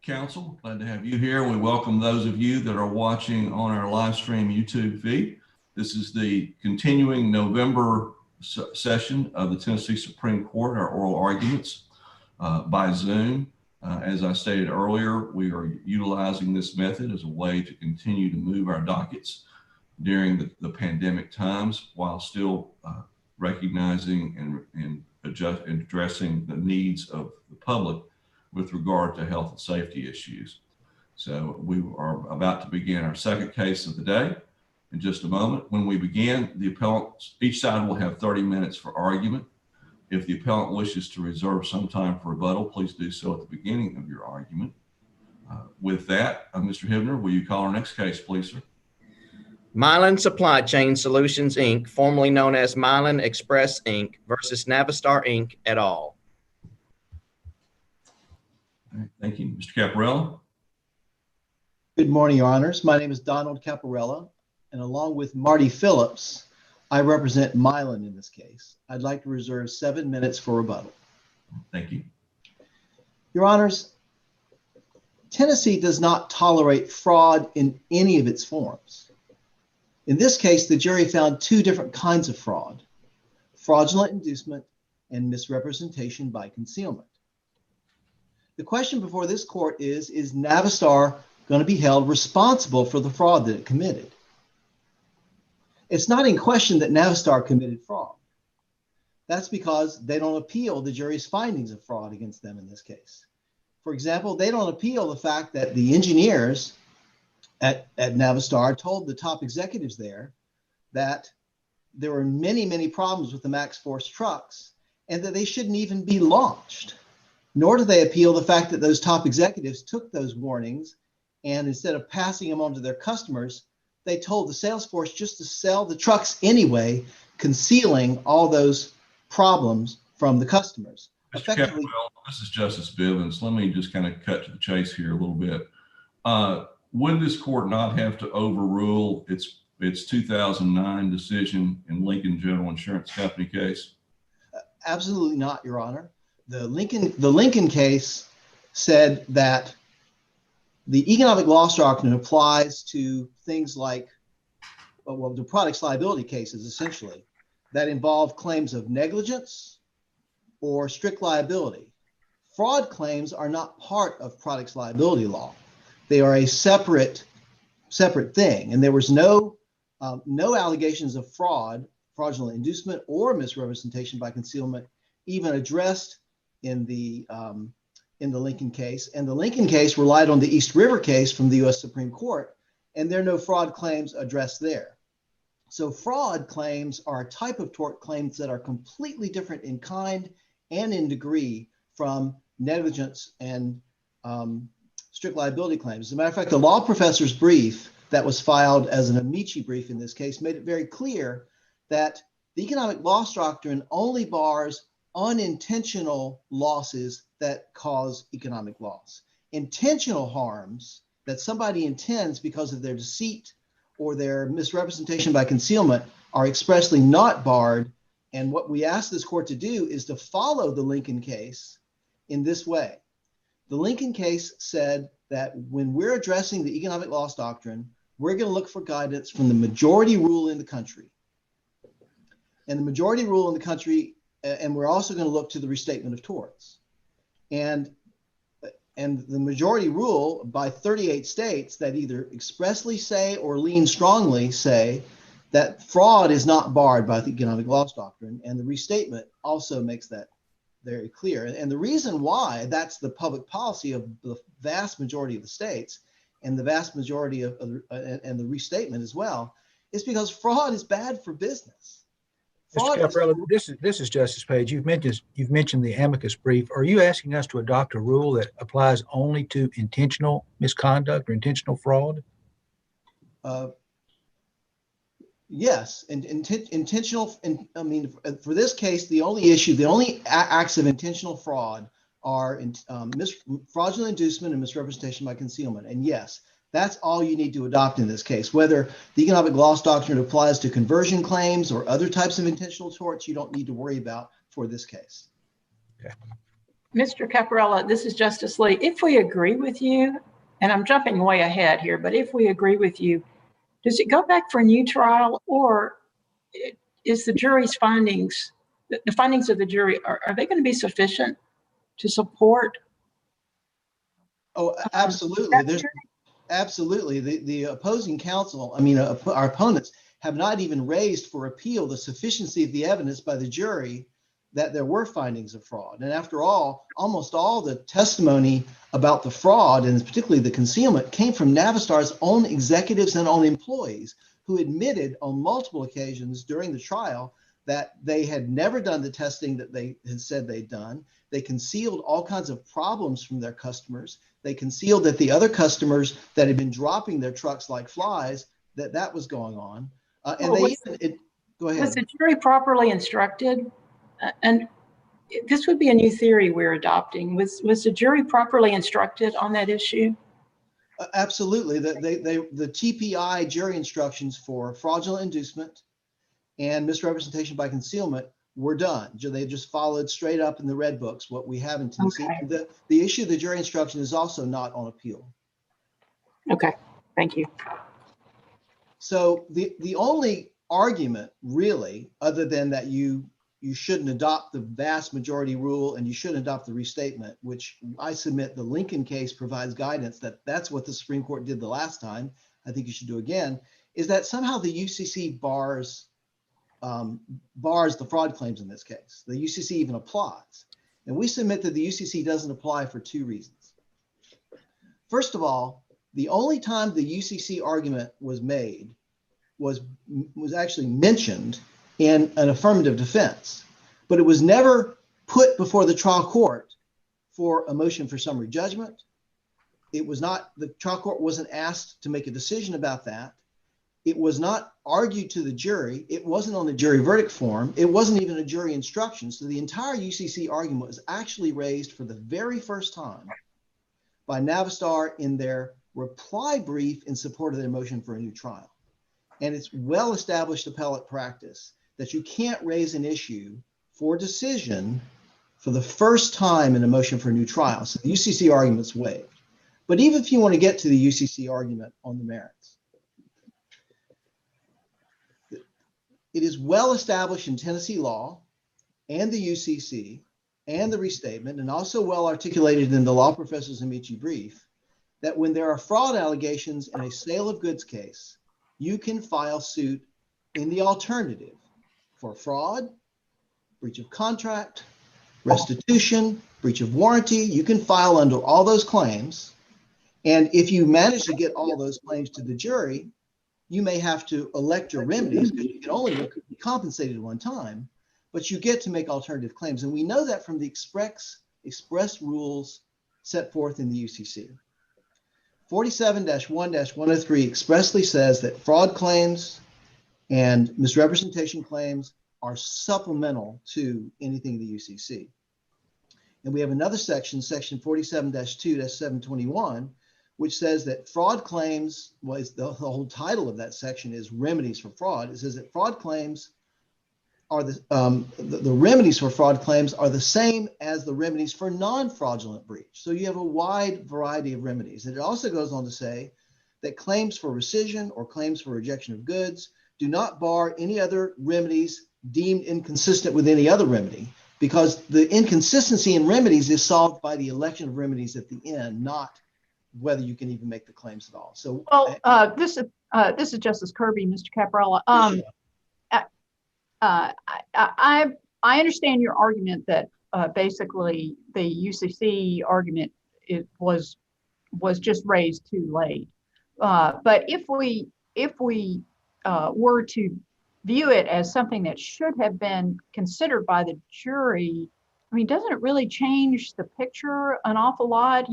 Council. Glad to have you here. We welcome those of you that are watching on our live stream YouTube feed. This is the continuing November session of the Tennessee Supreme Court, our oral arguments by Zoom. As I stated earlier, we are utilizing this method as a way to continue to move our dockets during the pandemic times while still recognizing and addressing the needs of the public with regard to health and safety issues. So we are about to begin our second case of the day in just a moment. When we begin, the appellants, each side will have 30 minutes for argument. If the appellant wishes to reserve some time for rebuttal, please do so at the beginning of your argument. With that, Mr. Hibner, will you call our next case, please, sir? Milan Supply Chain Solutions, Inc., formerly known as Milan Express, Inc., versus Navistar, Inc., et al. All right, thank you. Mr. Caparella. Good morning, Your Honors. My name is Donald Caparella, and along with Marty Phillips, I represent Milan in this case. I'd like to reserve 7 minutes for rebuttal. Thank you. Your Honors, Tennessee does not tolerate fraud in any of its forms. In this case, the jury found two different kinds of fraud: fraudulent inducement and misrepresentation by concealment. The question before this court is Navistar going to be held responsible for the fraud that it committed? It's not in question that Navistar committed fraud. That's because they don't appeal the jury's findings of fraud against them in this case. For example, they don't appeal the fact that the engineers at Navistar told the top executives there that there were many, many problems with the Max Force trucks and that they shouldn't even be launched. Nor do they appeal the fact that those top executives took those warnings and instead of passing them on to their customers, they told the sales force just to sell the trucks anyway, concealing all those problems from the customers. Mr. Caparella, this is Justice Bivens. Let me just kind of cut to the chase here a little bit. Would this court not have to overrule its 2009 decision in Lincoln General Insurance Company case? Absolutely not, Your Honor. The Lincoln case said that the economic loss doctrine applies to things like, well, the products liability cases, essentially, that involve claims of negligence or strict liability. Fraud claims are not part of products liability law. They are a separate thing. And there was no allegations of fraudulent inducement or misrepresentation by concealment even addressed in the Lincoln case. And the Lincoln case relied on the East River case from the U.S. Supreme Court, and there are no fraud claims addressed there. So fraud claims are a type of tort claims that are completely different in kind and in degree from negligence and strict liability claims. As a matter of fact, the law professor's brief that was filed as an amici brief in this case made it very clear that the economic loss doctrine only bars unintentional losses that cause economic loss. Intentional harms that somebody intends because of their deceit or their misrepresentation by concealment are expressly not barred. And what we ask this court to do is to follow the Lincoln case in this way. The Lincoln case said that when we're addressing the economic loss doctrine, we're going to look for guidance from the majority rule in the country. And the majority rule in the country, and we're also going to look to the restatement of torts. And the majority rule by 38 states that either expressly say or lean strongly say that fraud is not barred by the economic loss doctrine. And the restatement also makes that very clear. And the reason why that's the public policy of the vast majority of the states and the vast majority of and the restatement as well is because fraud is bad for business. Mr. Caparella, this is Justice Page. You've mentioned the amicus brief. Are you asking us to adopt a rule that applies only to intentional misconduct or intentional fraud? Yes, and intentional. I mean, for this case, the only acts of intentional fraud are fraudulent inducement and misrepresentation by concealment. And yes, that's all you need to adopt in this case. Whether the economic loss doctrine applies to conversion claims or other types of intentional torts, you don't need to worry about for this case. Okay. Mr. Caparella, this is Justice Lee. If we agree with you, and I'm jumping way ahead here, but if we agree with you, does it go back for a new trial, or is the jury's findings, the findings of the jury, are they going to be sufficient to support? Oh, absolutely. Absolutely. The opposing counsel, our opponents have not even raised for appeal the sufficiency of the evidence by the jury that there were findings of fraud. And after all, almost all the testimony about the fraud, and particularly the concealment, came from Navistar's own executives and own employees who admitted on multiple occasions during the trial that they had never done the testing that they had said they'd done. They concealed all kinds of problems from their customers. They concealed that the other customers that had been dropping their trucks like flies, that was going on. Go ahead. Was the jury properly instructed? And this would be a new theory we're adopting. Was the jury properly instructed on that issue? Absolutely. The TPI jury instructions for fraudulent inducement and misrepresentation by concealment were done. They just followed straight up in the red books what we have in Tennessee. Okay. The issue of the jury instruction is also not on appeal. Okay, thank you. So the only argument really, other than that you shouldn't adopt the vast majority rule and you shouldn't adopt the restatement, which I submit the Lincoln case provides guidance that that's what the Supreme Court did the last time. I think you should do again, is that somehow the UCC bars the fraud claims in this case. The UCC even applies. And we submit that the UCC doesn't apply for two reasons. First of all, the only time the UCC argument was made was actually mentioned in an affirmative defense, but it was never put before the trial court for a motion for summary judgment. It was not, the trial court wasn't asked to make a decision about that. It was not argued to the jury. It wasn't on the jury verdict form. It wasn't even a jury instruction. So the entire UCC argument was actually raised for the very first time by Navistar in their reply brief in support of their motion for a new trial. And it's well-established appellate practice that you can't raise an issue for decision for the first time in a motion for a new trial. So the UCC argument's waived. But even if you want to get to the UCC argument on the merits, it is well established in Tennessee law and the UCC and the restatement, and also well articulated in the law professor's amici brief, that when there are fraud allegations in a sale of goods case, you can file suit in the alternative for fraud, breach of contract, restitution, breach of warranty. You can file under all those claims. And if you manage to get all those claims to the jury, you may have to elect your remedies because you can only be compensated one time, but you get to make alternative claims. And we know that from the express rules set forth in the UCC. 47-1-103 expressly says that fraud claims and misrepresentation claims are supplemental to anything in the UCC. And we have another section, section 47-2-721, which says that fraud claims, the whole title of that section is remedies for fraud. It says that fraud claims are the remedies for fraud claims are the same as the remedies for non-fraudulent breach. So you have a wide variety of remedies. And it also goes on to say that claims for rescission or claims for rejection of goods do not bar any other remedies deemed inconsistent with any other remedy, because the inconsistency in remedies is solved by the election of remedies at the end, not whether you can even make the claims at all. So, this is Justice Kirby, Mr. Caparella. I understand your argument that basically the UCC argument was just raised too late. But if we were to view it as something that should have been considered by the jury, I mean, doesn't it really change the picture an awful lot?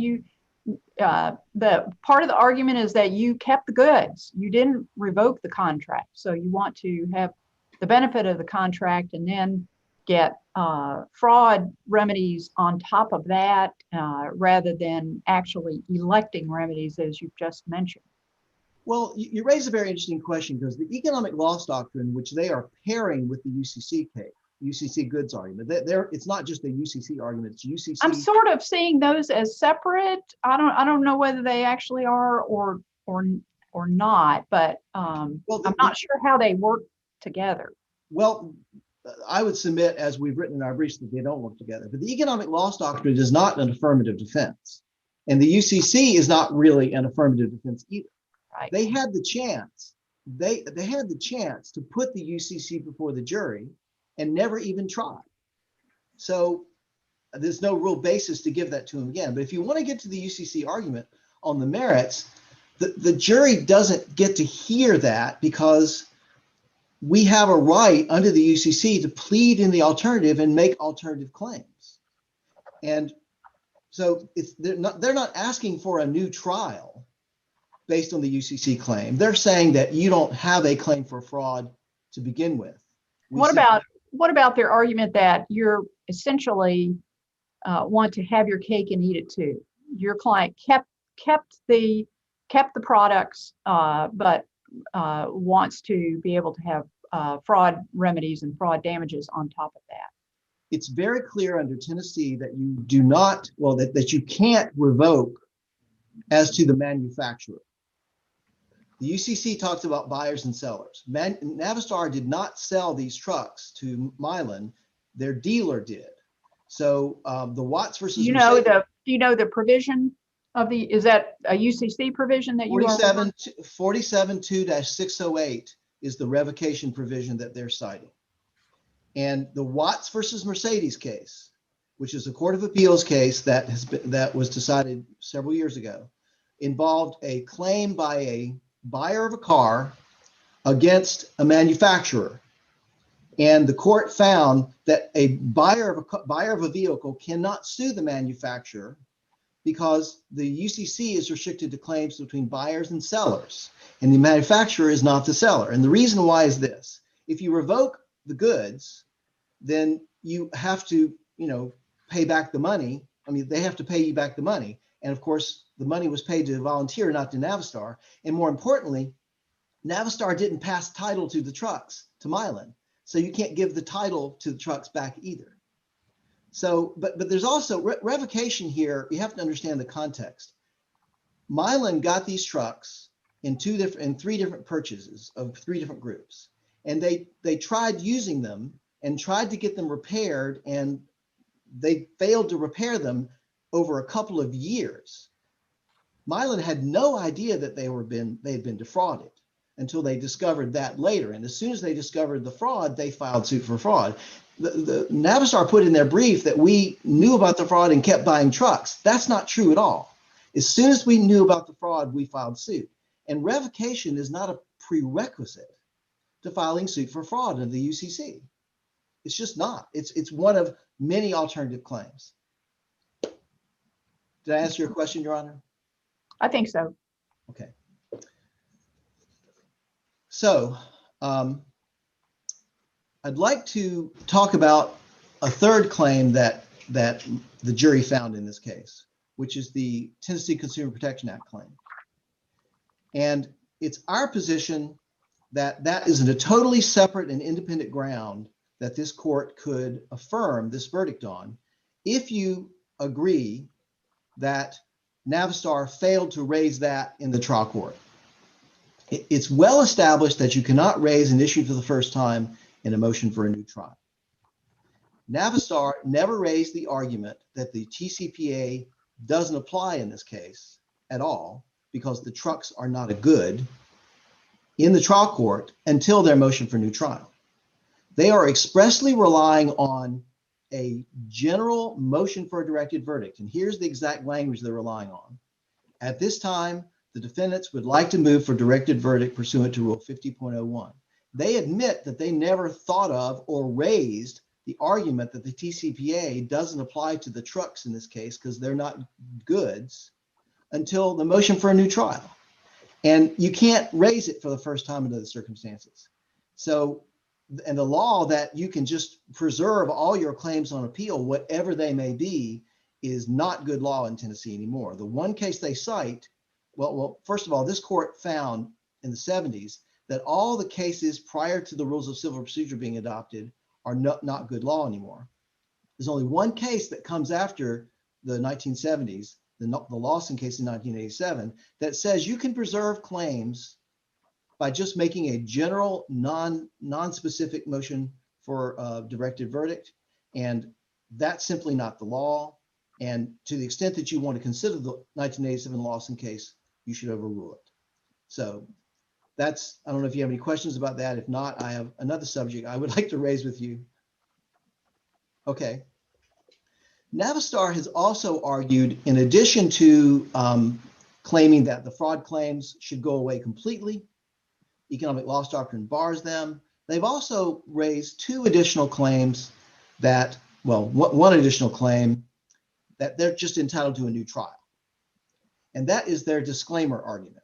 The part of the argument is that you kept the goods. You didn't revoke the contract. So you want to have the benefit of the contract and then get fraud remedies on top of that, rather than actually electing remedies as you've just mentioned. Well, you raise a very interesting question, because the economic loss doctrine, which they are pairing with the UCC case, UCC goods argument. It's not just a UCC argument, it's UCC. I'm sort of seeing those as separate. I don't know whether they actually are or not, but I'm not sure how they work together. Well, I would submit, as we've written in our briefs, that they don't work together. But the economic loss doctrine is not an affirmative defense. And the UCC is not really an affirmative defense either. Right. They had the chance. They had the chance to put the UCC before the jury and never even tried. So there's no real basis to give that to them again. But if you want to get to the UCC argument on the merits, the jury doesn't get to hear that because we have a right under the UCC to plead in the alternative and make alternative claims. And so they're not asking for a new trial based on the UCC claim. They're saying that you don't have a claim for fraud to begin with. What about their argument that you're essentially want to have your cake and eat it too? Your client kept the products, but wants to be able to have fraud remedies and fraud damages on top of that. It's very clear under Tennessee that you do not, well, that you can't revoke as to the manufacturer. The UCC talks about buyers and sellers. Navistar did not sell these trucks to Milan. Their dealer did. So the Watts versus Do you know the provision of the, is that a UCC provision that you 47.2-608 is the revocation provision that they're citing. And the Watts versus Mercedes case, which is a Court of Appeals case that was decided several years ago, involved a claim by a buyer of a car against a manufacturer. And the court found that a buyer of a vehicle cannot sue the manufacturer because the UCC is restricted to claims between buyers and sellers, and the manufacturer is not the seller. And the reason why is this: if you revoke the goods, then you have to, pay back the money. I mean, they have to pay you back the money. And of course, the money was paid to the volunteer, not to Navistar. And more importantly, Navistar didn't pass title to the trucks to Milan. So you can't give the title to the trucks back either. So, but there's also revocation here. You have to understand the context. Milan got these trucks in three different purchases of three different groups. And they tried using them and tried to get them repaired, and they failed to repair them over a couple of years. Milan had no idea that they had been defrauded until they discovered that later. And as soon as they discovered the fraud, they filed suit for fraud. The Navistar put in their brief that we knew about the fraud and kept buying trucks. That's not true at all. As soon as we knew about the fraud, we filed suit. And revocation is not a prerequisite to filing suit for fraud in the UCC. It's just not. It's one of many alternative claims. Did I answer your question, Your Honor? I think so. Okay. So I'd like to talk about a third claim that the jury found in this case, which is the Tennessee Consumer Protection Act claim. And it's our position that that is a totally separate and independent ground that this court could affirm this verdict on if you agree that Navistar failed to raise that in the trial court. It's well established that you cannot raise an issue for the first time in a motion for a new trial. Navistar never raised the argument that the TCPA doesn't apply in this case at all because the trucks are not a good in the trial court until their motion for new trial. They are expressly relying on a general motion for a directed verdict. And here's the exact language they're relying on. At this time, the defendants would like to move for directed verdict pursuant to Rule 50.01. They admit that they never thought of or raised the argument that the TCPA doesn't apply to the trucks in this case because they're not goods until the motion for a new trial. And you can't raise it for the first time under the circumstances. So, and the law that you can just preserve all your claims on appeal, whatever they may be, is not good law in Tennessee anymore. The one case they cite, well, first of all, this court found in the 70s that all the cases prior to the rules of civil procedure being adopted are not good law anymore. There's only one case that comes after the 1970s, the Lawson case in 1987, that says you can preserve claims by just making a general non-specific motion for a directed verdict. And that's simply not the law. And to the extent that you want to consider the 1987 Lawson case, you should overrule it. So that's, I don't know if you have any questions about that. If not, I have another subject I would like to raise with you. Okay. Navistar has also argued, in addition to claiming that the fraud claims should go away completely, economic loss doctrine bars them. They've also raised two additional claims that, well, one additional claim that they're just entitled to a new trial. And that is their disclaimer argument.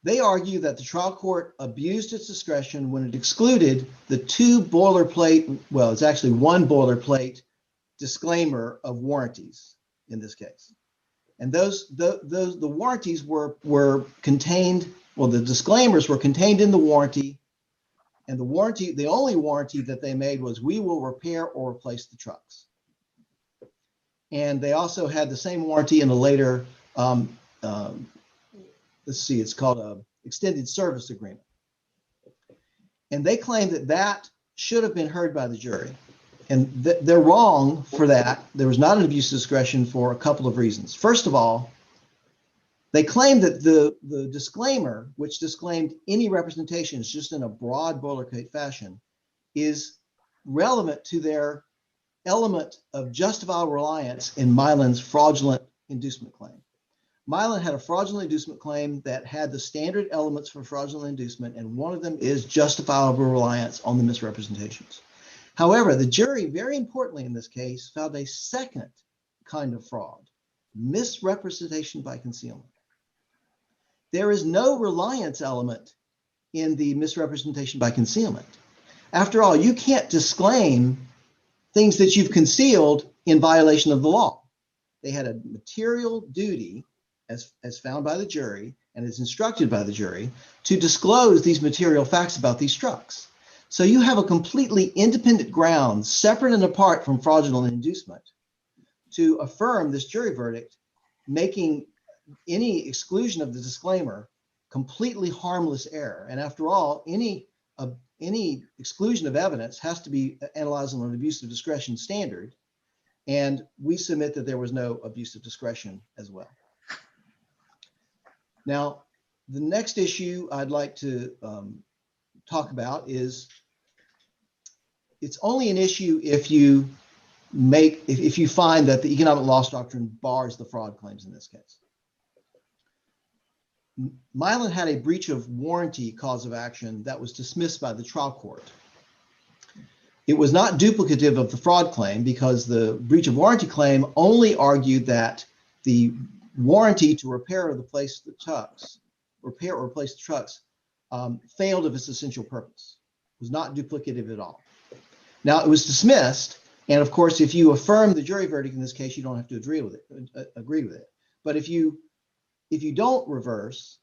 They argue that the trial court abused its discretion when it excluded the two boilerplate, well, it's actually one boilerplate disclaimer of warranties in this case. And the warranties were contained, well, the disclaimers were contained in the warranty, and the only warranty that they made was, we will repair or replace the trucks. And they also had the same warranty in a later, let's see, it's called a extended service agreement. And they claim that that should have been heard by the jury. And they're wrong for that. There was not an abuse of discretion for a couple of reasons. First of all, they claim that the disclaimer, which disclaimed any representations just in a broad boilerplate fashion, is relevant to their element of justifiable reliance in Milan's fraudulent inducement claim. Milan had a fraudulent inducement claim that had the standard elements for fraudulent inducement, and one of them is justifiable reliance on the misrepresentations. However, the jury, very importantly in this case, found a second kind of fraud, misrepresentation by concealment. There is no reliance element in the misrepresentation by concealment. After all, you can't disclaim things that you've concealed in violation of the law. They had a material duty, as found by the jury and as instructed by the jury, to disclose these material facts about these trucks. So you have a completely independent ground, separate and apart from fraudulent inducement, to affirm this jury verdict, making any exclusion of the disclaimer completely harmless error. And after all, any exclusion of evidence has to be analyzed on an abuse of discretion standard. And we submit that there was no abuse of discretion as well. Now, the next issue I'd like to talk about is, it's only an issue if you find that the economic loss doctrine bars the fraud claims in this case. Milan had a breach of warranty cause of action that was dismissed by the trial court. It was not duplicative of the fraud claim because the breach of warranty claim only argued that the warranty to repair or replace the trucks, failed of its essential purpose. It was not duplicative at all. Now, it was dismissed, and of course, if you affirm the jury verdict in this case, you don't have to agree with it. But if you don't reverse,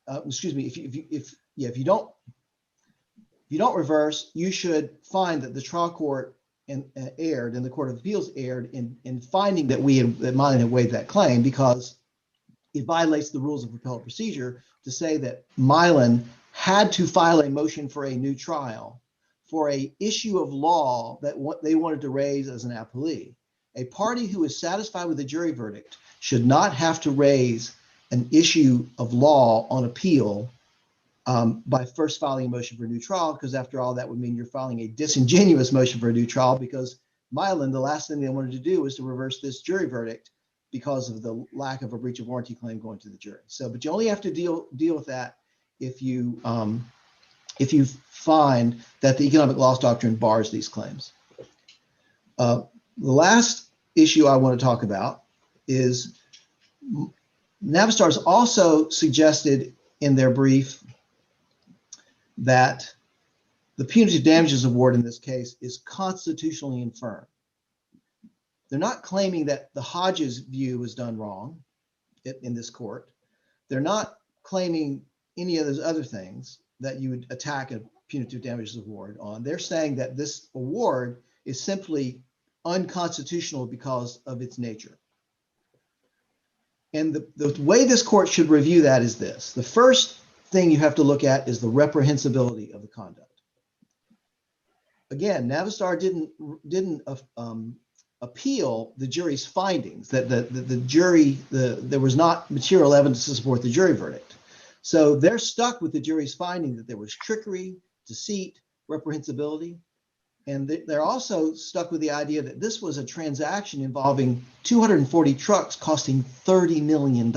if you don't reverse, you should find that the trial court erred, and the Court of Appeals erred in finding that Milan had waived that claim, because it violates the rules of appellate procedure to say that Milan had to file a motion for a new trial for a issue of law that they wanted to raise as an appellee. A party who is satisfied with the jury verdict should not have to raise an issue of law on appeal by first filing a motion for a new trial, because after all, that would mean you're filing a disingenuous motion for a new trial, because Milan, the last thing they wanted to do was to reverse this jury verdict because of the lack of a breach of warranty claim going to the jury. So, but you only have to deal with that if you find that the economic loss doctrine bars these claims. The last issue I want to talk about is Navistar has also suggested in their brief that the punitive damages award in this case is constitutionally infirm. They're not claiming that the Hodges view was done wrong in this court. They're not claiming any of those other things that you would attack a punitive damages award on. They're saying that this award is simply unconstitutional because of its nature. And the way this court should review that is this. The first thing you have to look at is the reprehensibility of the conduct. Again, Navistar didn't appeal the jury's findings, that the jury, there was not material evidence to support the jury verdict. So they're stuck with the jury's finding that there was trickery, deceit, reprehensibility. And they're also stuck with the idea that this was a transaction involving 240 trucks costing $30 million.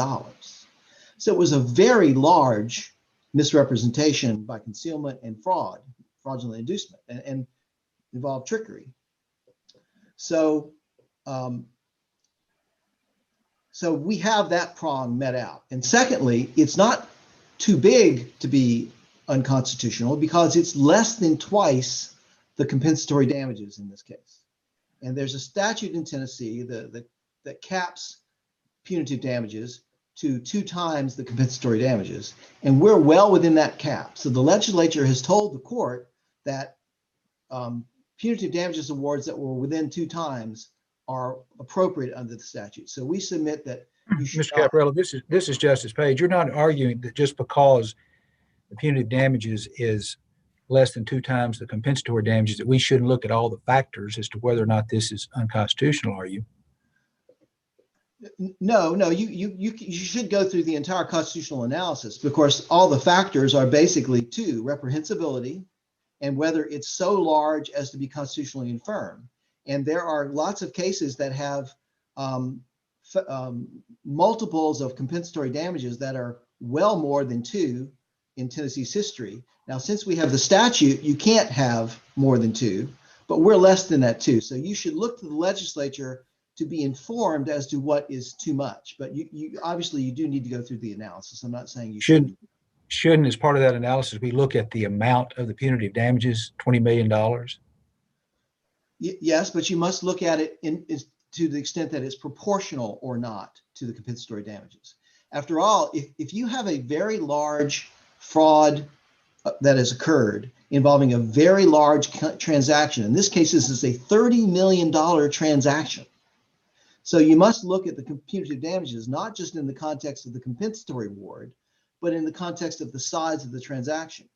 So it was a very large misrepresentation by concealment and fraudulent inducement, and involved trickery. So, so we have that prong met out. And secondly, it's not too big to be unconstitutional because it's less than twice the compensatory damages in this case. And there's a statute in Tennessee that caps punitive damages to 2 times the compensatory damages. And we're well within that cap. So the legislature has told the court that punitive damages awards that were within 2 times are appropriate under the statute. So we submit that you should Mr. Caparella, this is Justice Page. You're not arguing that just because the punitive damages is less than 2 times the compensatory damages that we shouldn't look at all the factors as to whether or not this is unconstitutional, are you? No, you should go through the entire constitutional analysis. Of course, all the factors are basically 2: reprehensibility and whether it's so large as to be constitutionally infirm. And there are lots of cases that have multiples of compensatory damages that are well more than 2 in Tennessee's history. Now, since we have the statute, you can't have more than 2, but we're less than that 2. So you should look to the legislature to be informed as to what is too much. But you obviously you do need to go through the analysis. I'm not saying you shouldn't. Shouldn't, as part of that analysis, we look at the amount of the punitive damages, $20 million? Yes, but you must look at it to the extent that it's proportional or not to the compensatory damages. After all, if you have a very large fraud that has occurred involving a very large transaction, in this case, this is a $30 million transaction. So you must look at the punitive damages, not just in the context of the compensatory award, but in the context of the size of the transaction.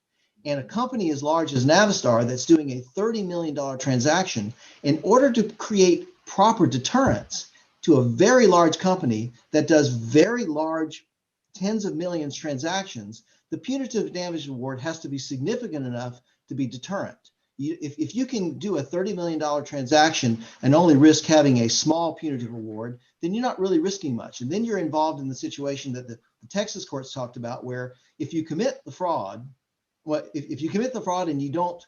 And a company as large as Navistar that's doing a $30 million transaction, in order to create proper deterrence to a very large company that does very large tens of millions transactions, the punitive damage award has to be significant enough to be deterrent. If you can do a $30 million transaction and only risk having a small punitive award, then you're not really risking much. And then you're involved in the situation that the Texas courts talked about, where if you commit the fraud, if you commit the fraud and you don't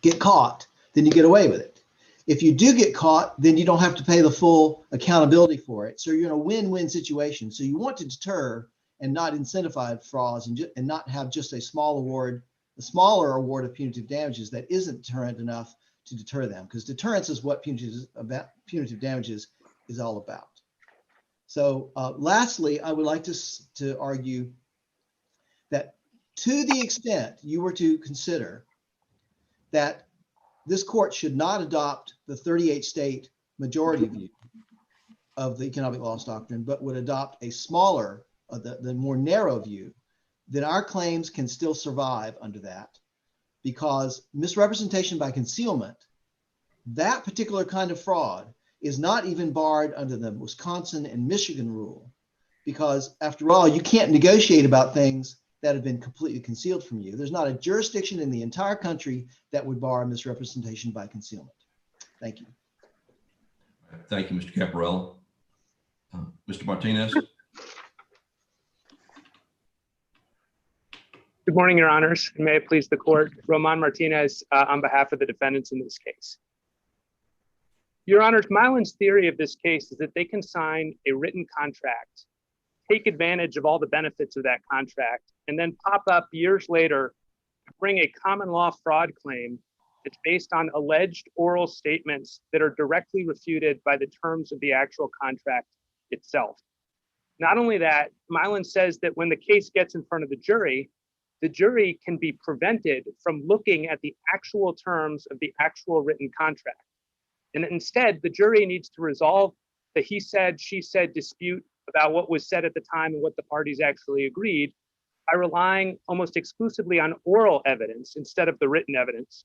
get caught, then you get away with it. If you do get caught, then you don't have to pay the full accountability for it. So you're in a win-win situation. So you want to deter and not incentivize frauds, and not have just a smaller award of punitive damages that isn't deterrent enough to deter them, because deterrence is what punitive damages is all about. So lastly, I would like to argue that to the extent you were to consider that this court should not adopt the 38 state majority view of the economic loss doctrine, but would adopt a smaller, the more narrow view, then our claims can still survive under that, because misrepresentation by concealment, that particular kind of fraud, is not even barred under the Wisconsin and Michigan rule, because after all, you can't negotiate about things that have been completely concealed from you. There's not a jurisdiction in the entire country that would bar misrepresentation by concealment. Thank you. Thank you, Mr. Caparella. Mr. Martinez. Good morning, Your Honors, and may it please the court. Roman Martinez on behalf of the defendants in this case. Your Honors, Milan's theory of this case is that they can sign a written contract, take advantage of all the benefits of that contract, and then pop up years later to bring a common law fraud claim that's based on alleged oral statements that are directly refuted by the terms of the actual contract itself. Not only that, Milan says that when the case gets in front of the jury, the jury can be prevented from looking at the actual terms of the actual written contract. And instead, the jury needs to resolve the he said, she said dispute about what was said at the time and what the parties actually agreed by relying almost exclusively on oral evidence instead of the written evidence.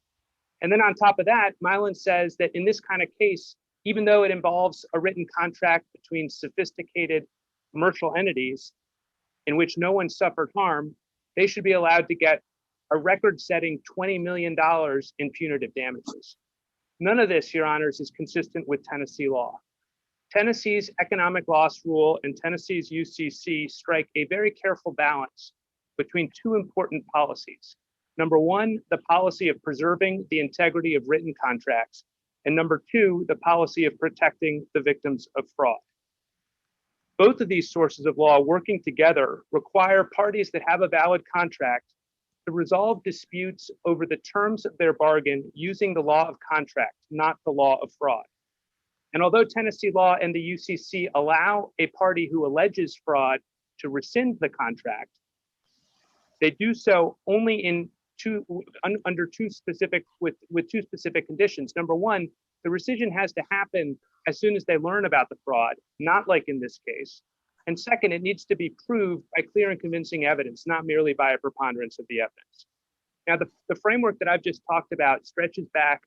And then on top of that, Milan says that in this kind of case, even though it involves a written contract between sophisticated commercial entities in which no one suffered harm, they should be allowed to get a record-setting $20 million in punitive damages. None of this, Your Honors, is consistent with Tennessee law. Tennessee's economic loss rule and Tennessee's UCC strike a very careful balance between two important policies. Number one, the policy of preserving the integrity of written contracts, and number two, the policy of protecting the victims of fraud. Both of these sources of law working together require parties that have a valid contract to resolve disputes over the terms of their bargain using the law of contract, not the law of fraud. And although Tennessee law and the UCC allow a party who alleges fraud to rescind the contract, they do so only in two specific conditions. Number one, the rescission has to happen as soon as they learn about the fraud, not like in this case. And second, it needs to be proved by clear and convincing evidence, not merely by a preponderance of the evidence. Now, the framework that I've just talked about stretches back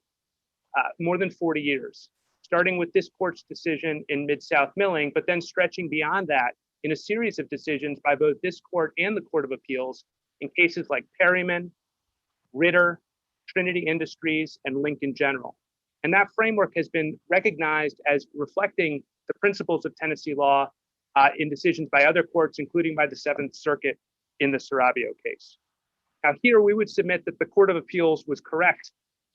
more than 40 years, starting with this court's decision in Mid-South Milling, but then stretching beyond that in a series of decisions by both this court and the Court of Appeals in cases like Perryman, Ritter, Trinity Industries, and Lincoln General. And that framework has been recognized as reflecting the principles of Tennessee law in decisions by other courts, including by the Seventh Circuit in the Sarabia case. Now here we would submit that the Court of Appeals was correct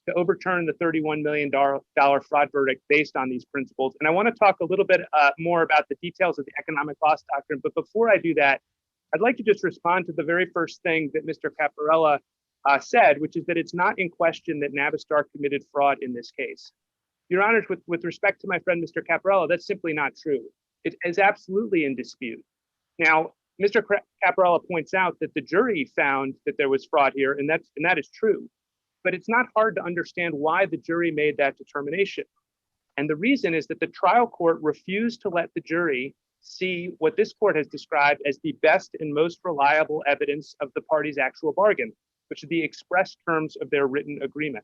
to overturn the $31 million fraud verdict based on these principles. And I want to talk a little bit more about the details of the economic loss doctrine. But before I do that, I'd like to just respond to the very first thing that Mr. Caparella said, which is that it's not in question that Navistar committed fraud in this case. Your Honors, with respect to my friend, Mr. Caparella, that's simply not true. It is absolutely in dispute. Now, Mr. Caparella points out that the jury found that there was fraud here, and that is true. But it's not hard to understand why the jury made that determination. And the reason is that the trial court refused to let the jury see what this court has described as the best and most reliable evidence of the party's actual bargain, which is the express terms of their written agreement.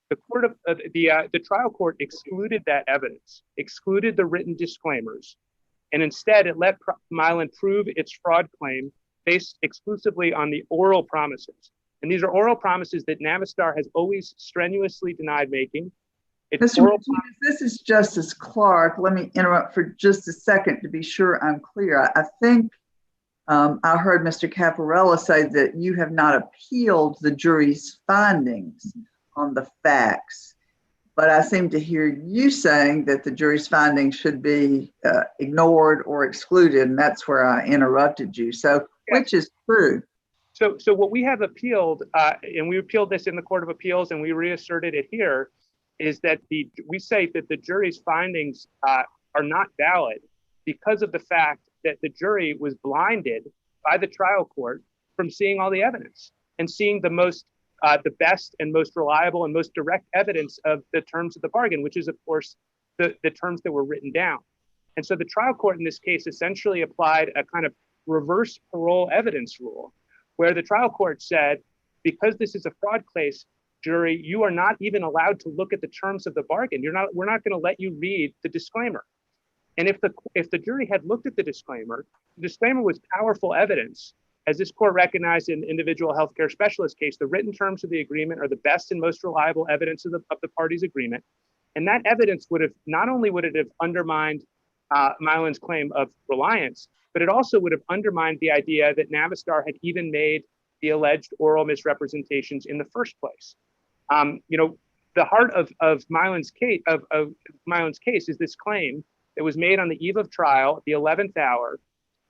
The trial court excluded that evidence, excluded the written disclaimers, and instead it let Milan prove its fraud claim based exclusively on the oral promises. And these are oral promises that Navistar has always strenuously denied making. Mr. Martinez, this is Justice Clark. Let me interrupt for just a second to be sure I'm clear. I think I heard Mr. Caparella say that you have not appealed the jury's findings on the facts, but I seem to hear you saying that the jury's findings should be ignored or excluded, and that's where I interrupted you. So which is true? So what we have appealed, and we appealed this in the Court of Appeals and we reasserted it here, is that we say that the jury's findings are not valid because of the fact that the jury was blinded by the trial court from seeing all the evidence and seeing the best and most reliable and most direct evidence of the terms of the bargain, which is, of course, the terms that were written down. And so the trial court in this case essentially applied a kind of reverse parole evidence rule, where the trial court said, because this is a fraud case, jury, you are not even allowed to look at the terms of the bargain. We're not going to let you read the disclaimer. And if the jury had looked at the disclaimer was powerful evidence. As this court recognized in individual healthcare specialist case, the written terms of the agreement are the best and most reliable evidence of the party's agreement. And that evidence not only would it have undermined Milan's claim of reliance, but it also would have undermined the idea that Navistar had even made the alleged oral misrepresentations in the first place. The heart of Milan's case is this claim that was made on the eve of trial at the 11th hour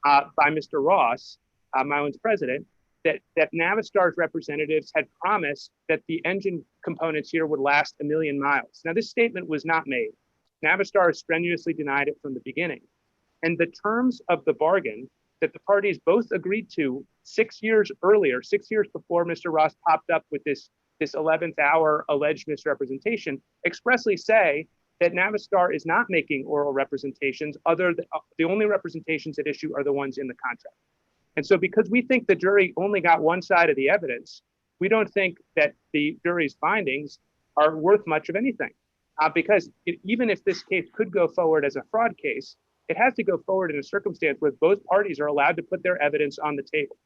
by Mr. Ross, Milan's president, that Navistar's representatives had promised that the engine components here would last 1 million miles. Now, this statement was not made. Navistar strenuously denied it from the beginning. And the terms of the bargain that the parties both agreed to 6 years earlier, 6 years before Mr. Ross popped up with this 11th hour alleged misrepresentation, expressly say that Navistar is not making oral representations. The only representations at issue are the ones in the contract. And so because we think the jury only got one side of the evidence, we don't think that the jury's findings are worth much of anything. Because even if this case could go forward as a fraud case, it has to go forward in a circumstance where both parties are allowed to put their evidence on the table.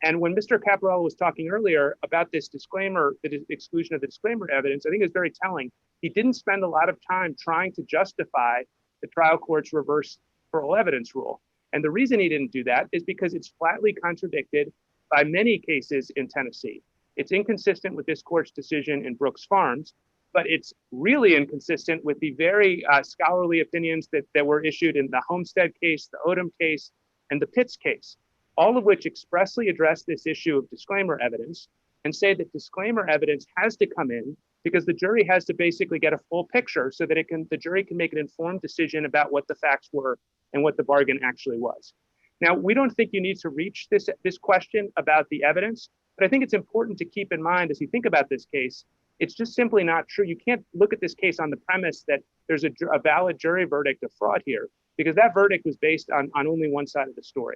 And when Mr. Caporella was talking earlier about this disclaimer, the exclusion of the disclaimer evidence, I think it's very telling. He didn't spend a lot of time trying to justify the trial court's reverse parole evidence rule. And the reason he didn't do that is because it's flatly contradicted by many cases in Tennessee. It's inconsistent with this court's decision in Brooks Farms, but it's really inconsistent with the very scholarly opinions that were issued in the Homestead case, the Odom case, and the Pitts case, all of which expressly address this issue of disclaimer evidence and say that disclaimer evidence has to come in because the jury has to basically get a full picture so that the jury can make an informed decision about what the facts were and what the bargain actually was. Now, we don't think you need to reach this question about the evidence, but I think it's important to keep in mind as you think about this case, it's just simply not true. You can't look at this case on the premise that there's a valid jury verdict of fraud here, because that verdict was based on only one side of the story.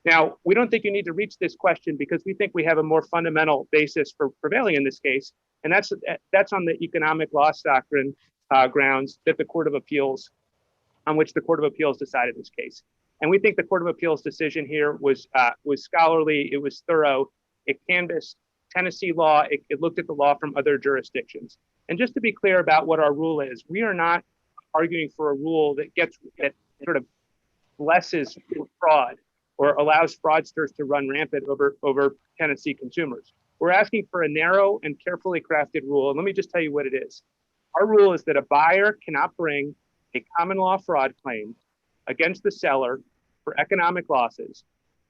Now, we don't think you need to reach this question because we think we have a more fundamental basis for prevailing in this case, and that's on the economic loss doctrine grounds that the Court of Appeals, on which the Court of Appeals decided this case. And we think the Court of Appeals decision here was scholarly, it was thorough, it canvassed Tennessee law, it looked at the law from other jurisdictions. And just to be clear about what our rule is, we are not arguing for a rule that sort of blesses fraud or allows fraudsters to run rampant over Tennessee consumers. We're asking for a narrow and carefully crafted rule. And let me just tell you what it is. Our rule is that a buyer cannot bring a common law fraud claim against the seller for economic losses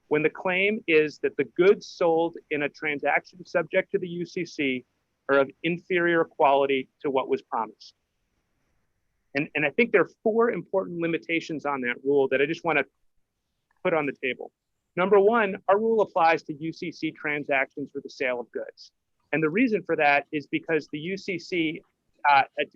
when the claim is that the goods sold in a transaction subject to the UCC are of inferior quality to what was promised. And I think there are 4 important limitations on that rule that I just want to put on the table. Number 1, our rule applies to UCC transactions for the sale of goods. And the reason for that is because the UCC,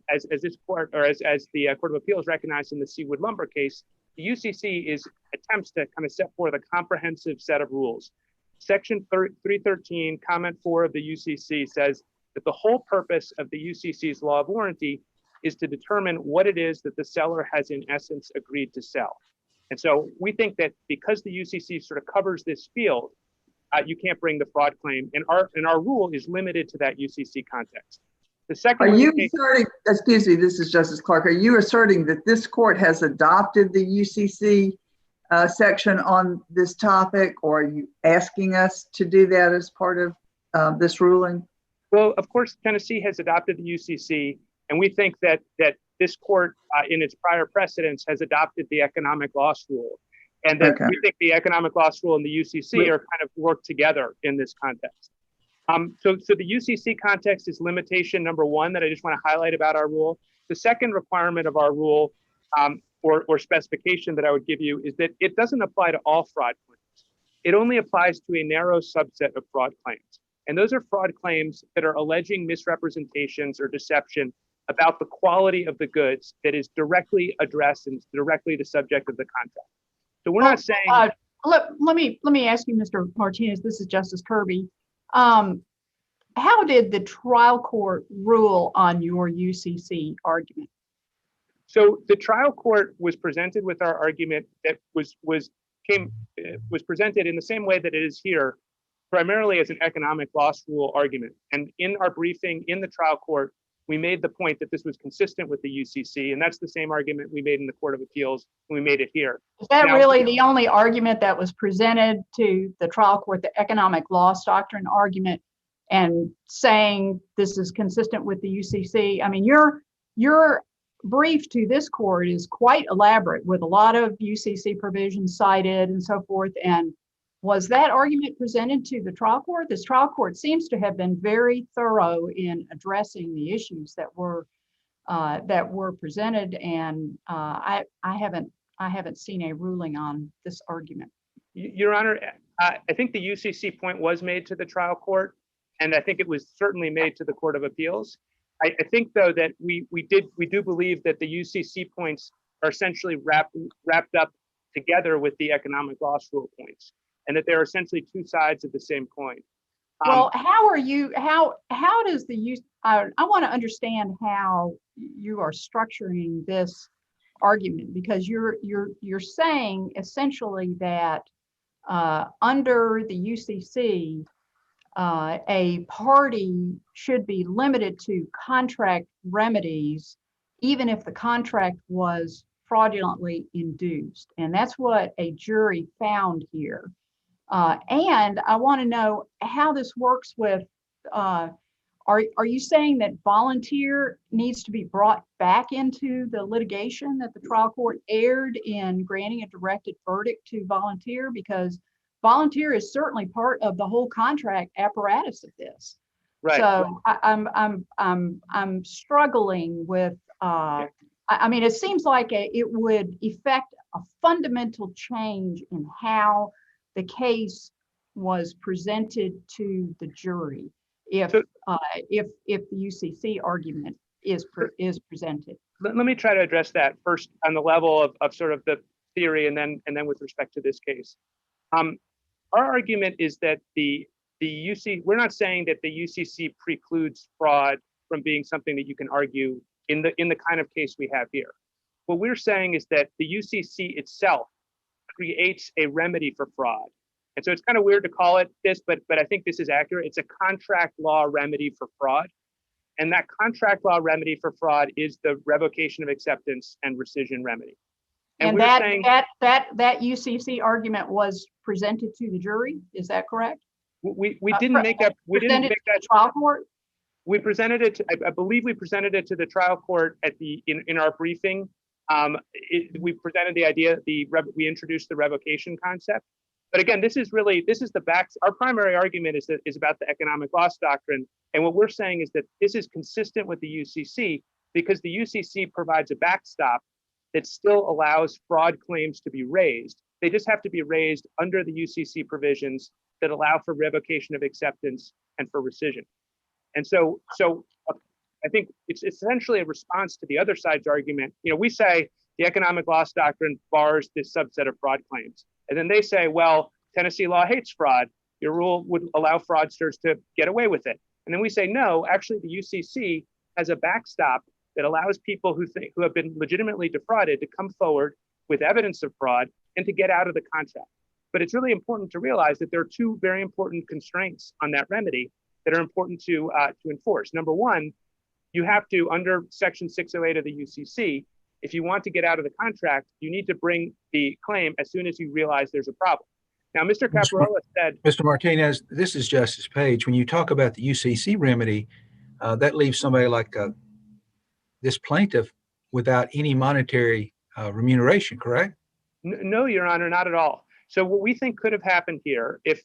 as this court, or as the Court of Appeals recognized in the Seawood Lumber case, the UCC attempts to kind of set forth a comprehensive set of rules. Section 313, comment 4 of the UCC says that the whole purpose of the UCC's law of warranty is to determine what it is that the seller has in essence agreed to sell. And so we think that because the UCC sort of covers this field, you can't bring the fraud claim. And our rule is limited to that UCC context. The second, are you asserting, excuse me, this is Justice Clark, are you asserting that this court has adopted the UCC section on this topic, or are you asking us to do that as part of this ruling? Well, of course, Tennessee has adopted the UCC, and we think that this court, in its prior precedents, has adopted the economic loss rule, and that we think the economic loss rule and the UCC are kind of work together in this context. So the UCC context is limitation number 1 that I just want to highlight about our rule. The second requirement of our rule, or specification that I would give you, is that it doesn't apply to all fraud claims. It only applies to a narrow subset of fraud claims. And those are fraud claims that are alleging misrepresentations or deception about the quality of the goods that is directly addressed and directly the subject of the contract. So we're not saying. Let me ask you, Mr. Martinez. This is Justice Kirby. How did the trial court rule on your UCC argument? So the trial court was presented with our argument that was presented in the same way that it is here, primarily as an economic loss rule argument. And in our briefing in the trial court, we made the point that this was consistent with the UCC, and that's the same argument we made in the Court of Appeals, and we made it here. Is that really the only argument that was presented to the trial court, the economic loss doctrine argument, and saying this is consistent with the UCC? I mean, your brief to this court is quite elaborate with a lot of UCC provisions cited and so forth. And was that argument presented to the trial court? This trial court seems to have been very thorough in addressing the issues that were presented, and I haven't seen a ruling on this argument. Your Honor, I think the UCC point was made to the trial court, and I think it was certainly made to the Court of Appeals. I think, though, that we do believe that the UCC points are essentially wrapped up together with the economic loss rule points, and that they're essentially two sides of the same coin. Well, how does the use, I want to understand how you are structuring this argument, because you're saying essentially that under the UCC, a party should be limited to contract remedies, even if the contract was fraudulently induced. And that's what a jury found here. And I want to know how this works with, are you saying that volunteer needs to be brought back into the litigation, that the trial court erred in granting a directed verdict to volunteer? Because volunteer is certainly part of the whole contract apparatus of this. Right. So I'm struggling with, I mean, it seems like it would affect a fundamental change in how the case was presented to the jury if the UCC argument is presented. Let me try to address that first on the level of sort of the theory, and then with respect to this case. Our argument is that the UCC, we're not saying that the UCC precludes fraud from being something that you can argue in the kind of case we have here. What we're saying is that the UCC itself creates a remedy for fraud. And so it's kind of weird to call it this, but I think this is accurate. It's a contract law remedy for fraud. And that contract law remedy for fraud is the revocation of acceptance and rescission remedy. And that UCC argument was presented to the jury. Is that correct? We didn't make that trial court. We presented it to, I believe we presented it to the trial court at in our briefing. We presented the idea, we introduced the revocation concept. But again, this is the back. Our primary argument is about the economic loss doctrine. And what we're saying is that this is consistent with the UCC because the UCC provides a backstop that still allows fraud claims to be raised. They just have to be raised under the UCC provisions that allow for revocation of acceptance and for rescission. And so I think it's essentially a response to the other side's argument. You know, we say the economic loss doctrine bars this subset of fraud claims. And then they say, well, Tennessee law hates fraud. Your rule would allow fraudsters to get away with it. And then we say, no, actually the UCC has a backstop that allows people who have been legitimately defrauded to come forward with evidence of fraud and to get out of the contract. But it's really important to realize that there are two very important constraints on that remedy that are important to enforce. Number one, you have to, under Section 608 of the UCC, if you want to get out of the contract, you need to bring the claim as soon as you realize there's a problem. Now, Mr. Caparella said— Mr. Martinez, this is Justice Page. When you talk about the UCC remedy, that leaves somebody like this plaintiff without any monetary remuneration, correct? No, Your Honor, not at all. So what we think could have happened here, if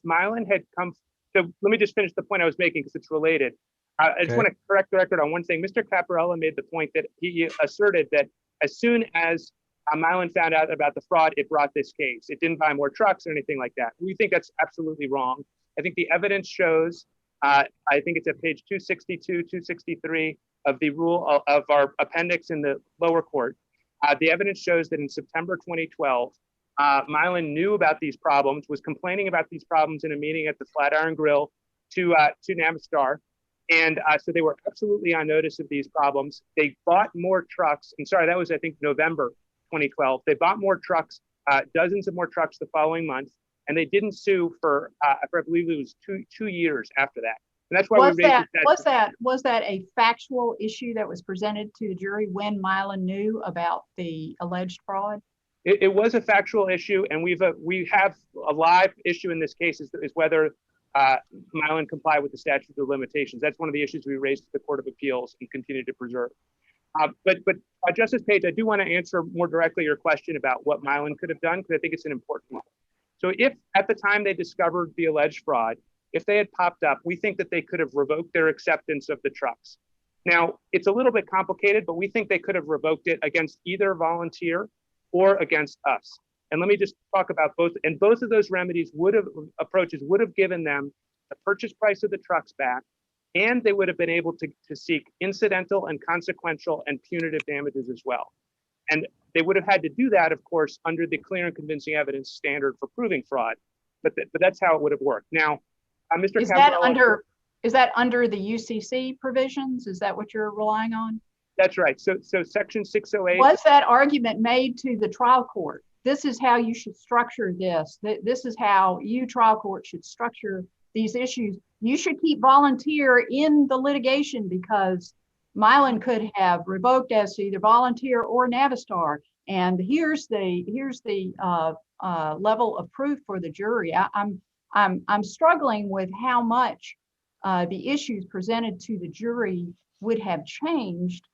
Milan had come— so let me just finish the point I was making because it's related. I just want to correct the record on one thing. Mr. Caparella made the point that he asserted that as soon as Milan found out about the fraud, it brought this case. It didn't buy more trucks or anything like that. We think that's absolutely wrong. I think the evidence shows, I think it's at page 262, 263 of the rule of our appendix in the lower court. The evidence shows that in September 2012, Milan knew about these problems, was complaining about these problems in a meeting at the Flatiron Grill to Navistar. And so they were absolutely on notice of these problems. They bought more trucks. I'm sorry, that was, I think, November 2012. They bought more trucks, dozens of more trucks the following month. And they didn't sue for, I believe it was two years after that. And that's why was that a factual issue that was presented to the jury when Milan knew about the alleged fraud? It was a factual issue, and we have a live issue in this case is whether Milan complied with the statute of limitations. That's one of the issues we raised to the Court of Appeals and continue to preserve. But Justice Page, I do want to answer more directly your question about what Milan could have done, because I think it's an important one. So if at the time they discovered the alleged fraud, if they had popped up, we think that they could have revoked their acceptance of the trucks. Now, it's a little bit complicated, but we think they could have revoked it against either volunteer or against us. And let me just talk about both. And both of those remedies approaches would have given them the purchase price of the trucks back, and they would have been able to seek incidental and consequential and punitive damages as well. And they would have had to do that, of course, under the clear and convincing evidence standard for proving fraud. But that's how it would have worked. Now, Mr. Is that under the UCC provisions? Is that what you're relying on? That's right. So Section 608. Was that argument made to the trial court? This is how you should structure this. This is how you, trial court, should structure these issues. You should keep volunteer in the litigation because Milan could have revoked as to either volunteer or Navistar. And here's the level of proof for the jury. I'm struggling with how much the issues presented to the jury would have changed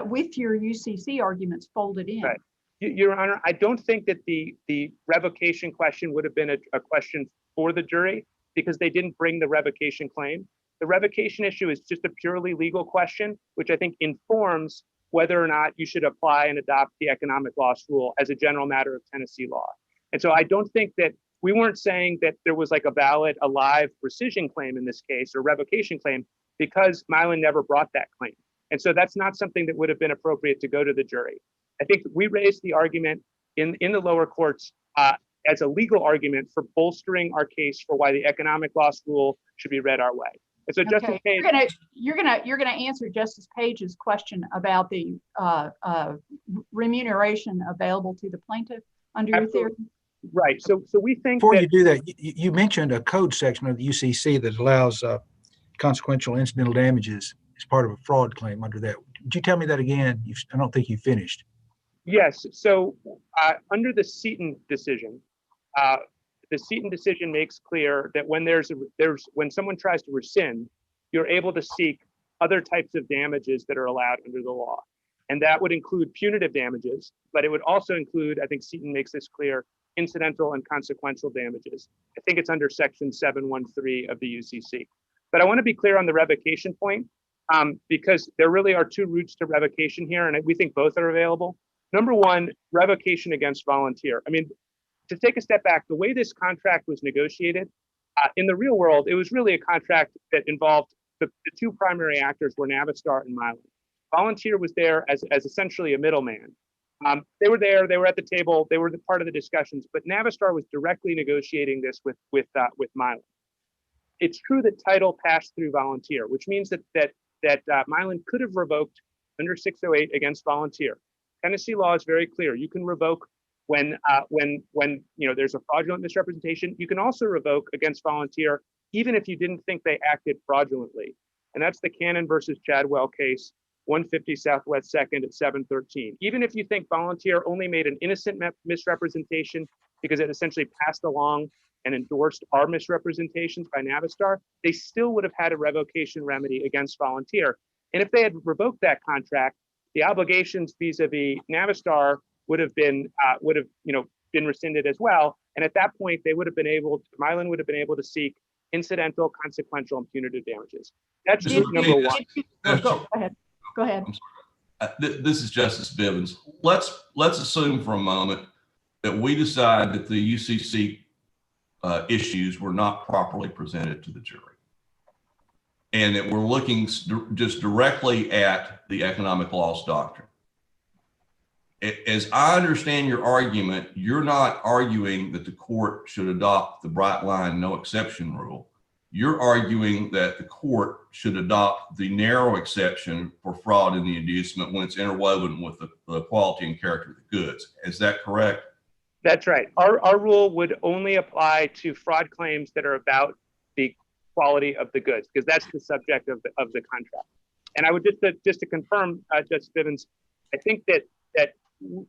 with your UCC arguments folded in. Right. Your Honor, I don't think that the revocation question would have been a question for the jury because they didn't bring the revocation claim. The revocation issue is just a purely legal question, which I think informs whether or not you should apply and adopt the economic loss rule as a general matter of Tennessee law. And so I don't think that we weren't saying that there was like a live rescission claim in this case or revocation claim because Milan never brought that claim. And so that's not something that would have been appropriate to go to the jury. I think we raised the argument in the lower courts as a legal argument for bolstering our case for why the economic loss rule should be read our way. And so Justice Page, you're gonna answer Justice Page's question about the remuneration available to the plaintiff under your theory. Right. So we think before you do that, you mentioned a code section of the UCC that allows consequential incidental damages as part of a fraud claim under that. Would you tell me that again? I don't think you finished. Yes. So under the Seaton decision, makes clear that when someone tries to rescind, you're able to seek other types of damages that are allowed under the law. And that would include punitive damages, but it would also include, I think Seaton makes this clear, incidental and consequential damages. I think it's under section 713 of the UCC. But I want to be clear on the revocation point because there really are two routes to revocation here, and we think both are available. Number one, revocation against volunteer. I mean, to take a step back, the way this contract was negotiated, in the real world, it was really a contract that involved the two primary actors were Navistar and Milan. Volunteer was there as essentially a middleman. They were there, they were at the table, they were part of the discussions, but Navistar was directly negotiating this with Milan. It's true that title passed through volunteer, which means that Milan could have revoked under 608 against volunteer. Tennessee law is very clear. You can revoke when there's a fraudulent misrepresentation. You can also revoke against volunteer, even if you didn't think they acted fraudulently. And that's the Cannon versus Chadwell case, 150 Southwest 2nd at 713. Even if you think volunteer only made an innocent misrepresentation because it essentially passed along and endorsed our misrepresentations by Navistar, they still would have had a revocation remedy against volunteer. And if they had revoked that contract, the obligations vis-a-vis Navistar would have been rescinded as well. And at that point, Milan would have been able to seek incidental, consequential, and punitive damages. That's route number one. Go ahead. This is Justice Bivens. Let's assume for a moment that we decide that the UCC issues were not properly presented to the jury, and that we're looking just directly at the economic loss doctrine. As I understand your argument, you're not arguing that the court should adopt the bright line, no exception rule. You're arguing that the court should adopt the narrow exception for fraud in the inducement when it's interwoven with the quality and character of the goods. Is that correct? That's right. Our rule would only apply to fraud claims that are about the quality of the goods, because that's the subject of the contract. And I would just to confirm, Justice Bivens, I think that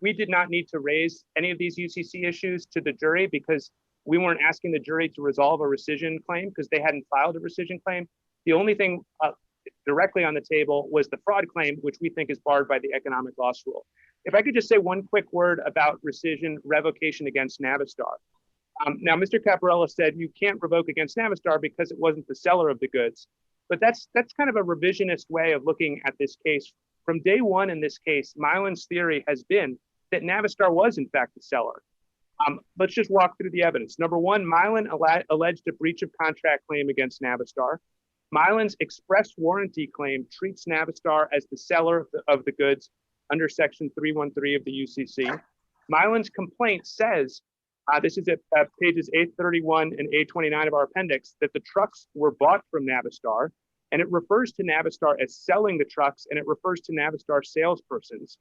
we did not need to raise any of these UCC issues to the jury because we weren't asking the jury to resolve a rescission claim because they hadn't filed a rescission claim. The only thing directly on the table was the fraud claim, which we think is barred by the economic loss rule. If I could just say one quick word about rescission revocation against Navistar. Now, Mr. Caparella said you can't revoke against Navistar because it wasn't the seller of the goods, but that's kind of a revisionist way of looking at this case. From day one in this case, Milan's theory has been that Navistar was in fact the seller. Let's just walk through the evidence. Number one, Milan alleged a breach of contract claim against Navistar. Milan's express warranty claim treats Navistar as the seller of the goods under Section 313 of the UCC. Milan's complaint says, this is at pages 831 and 829 of our appendix, that the trucks were bought from Navistar, and it refers to Navistar as selling the trucks, and it refers to Navistar salespersons.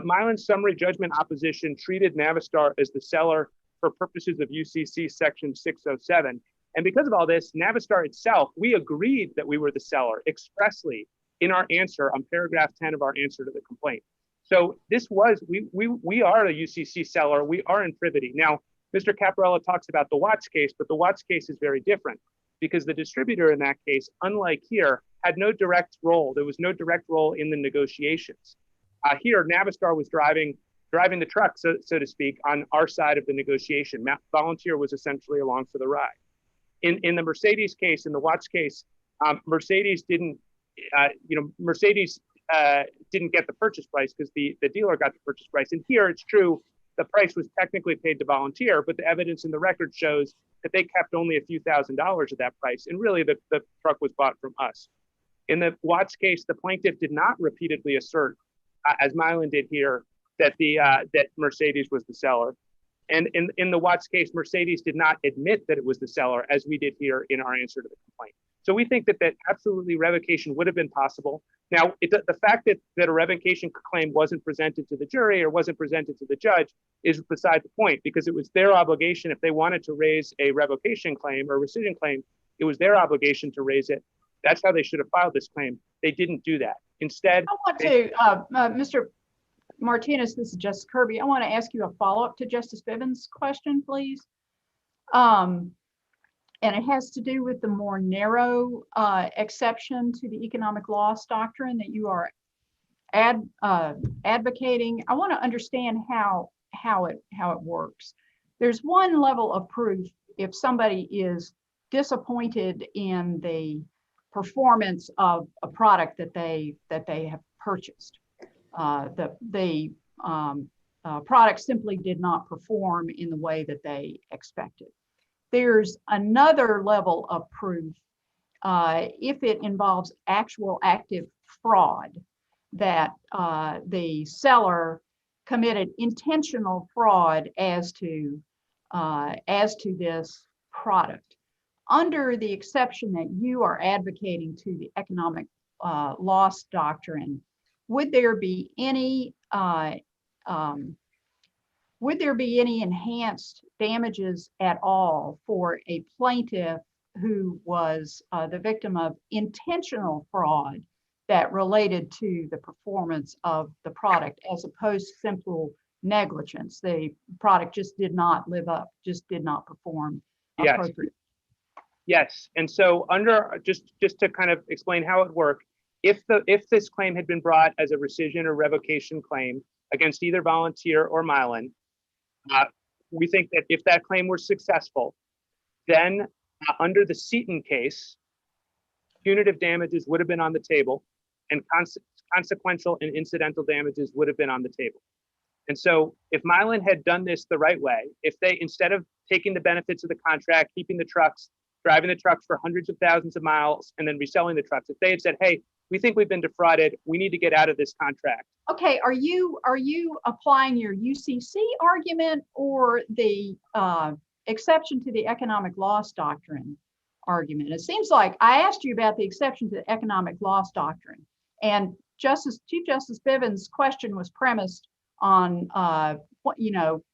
Milan's summary judgment opposition treated Navistar as the seller for purposes of UCC Section 607. And because of all this, Navistar itself, we agreed that we were the seller expressly in our answer on paragraph 10 of our answer to the complaint. So this was, we are a UCC seller. We are in privity. Now, Mr. Caparella talks about the Watts case, but the Watts case is very different because the distributor in that case, unlike here, had no direct role. There was no direct role in the negotiations. Here, Navistar was driving the truck, so to speak, on our side of the negotiation. Volunteer was essentially along for the ride. In the Mercedes case, in the Watts case, Mercedes didn't get the purchase price because the dealer got the purchase price. And here, it's true, the price was technically paid to Volunteer, but the evidence in the record shows that they kept only a few $1,000s of that price, and really the truck was bought from us. In the Watts case, the plaintiff did not repeatedly assert, as Milan did here, that that Mercedes was the seller. And in the Watts case, Mercedes did not admit that it was the seller, as we did here in our answer to the complaint. So we think that absolutely revocation would have been possible. Now, the fact that a revocation claim wasn't presented to the jury or wasn't presented to the judge is beside the point, because it was their obligation. If they wanted to raise a revocation claim or rescission claim, it was their obligation to raise it. That's how they should have filed this claim. They didn't do that. Instead, I want to, Mr. Martinez, this is Justice Kirby. I want to ask you a follow-up to Justice Bivens' question, please. And it has to do with the more narrow exception to the economic loss doctrine that you are advocating. I want to understand how it works. There's one level of proof if somebody is disappointed in the performance of a product that they have purchased. The product simply did not perform in the way that they expected. There's another level of proof if it involves actual active fraud, that the seller committed intentional fraud as to this product. Under the exception that you are advocating to the economic loss doctrine, would there be any enhanced damages at all for a plaintiff who was the victim of intentional fraud that related to the performance of the product, as opposed to simple negligence? The product just did not live up, just did not perform appropriately. Yes, and so under just to kind of explain how it worked, if this claim had been brought as a rescission or revocation claim against either Volunteer or Milan, we think that if that claim were successful, then under the Seaton case, punitive damages would have been on the table, and consequential and incidental damages would have been on the table. And so if Milan had done this the right way, if they, instead of taking the benefits of the contract, keeping the trucks, driving the trucks for hundreds of thousands of miles, and then reselling the trucks, if they had said, hey, we think we've been defrauded, we need to get out of this contract. Okay, are you applying your UCC argument or the exception to the economic loss doctrine argument? It seems like I asked you about the exception to the economic loss doctrine, and Chief Justice Bivens' question was premised on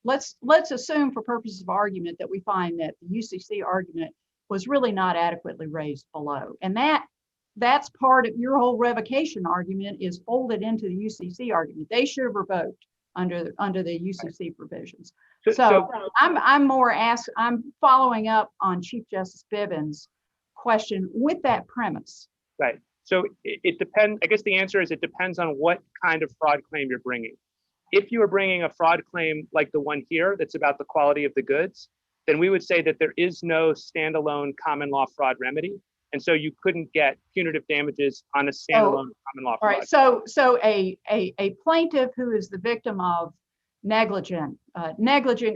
let's assume for purposes of argument that we find that the UCC argument was really not adequately raised below, and that's part of your whole revocation argument is folded into the UCC argument. They should have revoked under the UCC provisions. So I'm following up on Chief Justice Bivens' question with that premise. Right. So it depends. I guess the answer is it depends on what kind of fraud claim you're bringing. If you are bringing a fraud claim like the one here that's about the quality of the goods, then we would say that there is no standalone common law fraud remedy. And so you couldn't get punitive damages on a standalone common law fraud. All right. So a plaintiff who is the victim of negligent